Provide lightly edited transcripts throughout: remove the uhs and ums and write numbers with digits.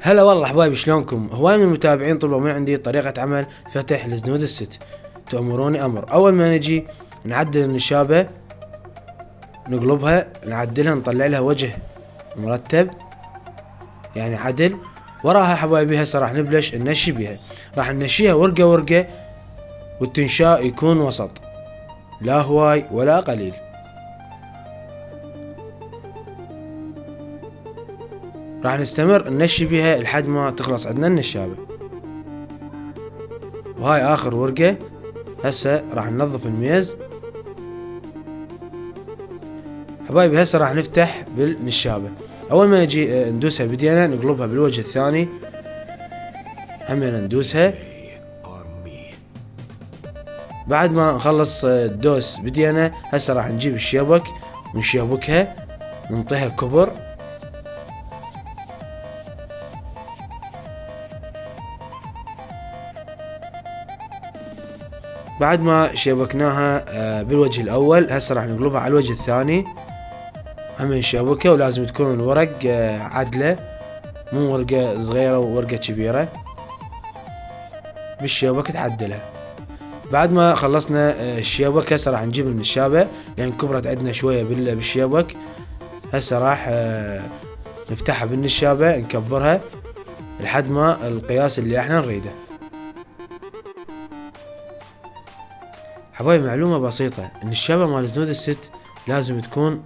هلا والله حبايبي، شلونكم؟ هواي من المتابعين طلبوا من عندي طريقة عمل فتح الزنود الست. تأمروني أمر. أول ما نجي نعدل النشابة، نقلبها نعدلها، نطلع لها وجه مرتب يعني عدل. وراها حبايبي هسه راح نبلش ننشي بيها. راح ننشيها ورقة ورقة، والتنشاء يكون وسط، لا هواي ولا قليل. راح نستمر ننشي بيها لحد ما تخلص عندنا النشابة. وهاي آخر ورقة. هسه راح ننظف الميز حبايبي. هسه راح نفتح بالنشابة. اول ما نجي ندوسها بدينا نقلبها بالوجه الثاني، همنا ندوسها. بعد ما نخلص الدوس بدينا، هسه راح نجيب الشيبك ونشيبكها، ننطيها كبر. بعد ما شيبكناها بالوجه الاول، هسه راح نقلبها على الوجه الثاني، هم نشيبكها. ولازم تكون الورق عدلة، مو ورقة صغيرة وورقة كبيرة. بالشيبك تعدلها. بعد ما خلصنا الشيبك، هسه راح نجيب النشابة لان كبرت عندنا شوية بالشيبك. هسه راح نفتحها بالنشابة، نكبرها لحد ما القياس اللي احنا نريده. حبايبي معلومة بسيطة، النشابة مال زنود الست لازم تكون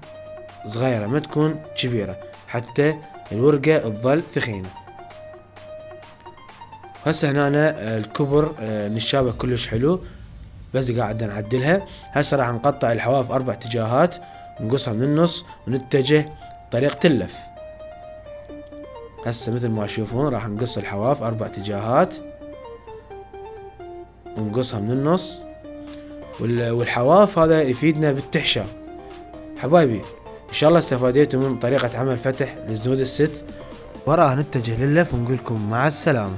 صغيرة، ما تكون كبيرة، حتى الورقة تظل ثخينة. هسه هنا الكبر النشابة كلش حلو، بس قاعد نعدلها. هسه راح نقطع الحواف 4 اتجاهات، نقصها من النص ونتجه طريقة اللف. هسه مثل ما تشوفون راح نقص الحواف 4 اتجاهات ونقصها من النص. والحواف هذا يفيدنا بالتحشى. حبايبي ان شاء الله استفاديتوا من طريقة عمل فتح لزنود الست. وراه نتجه للف ونقول لكم مع السلامة.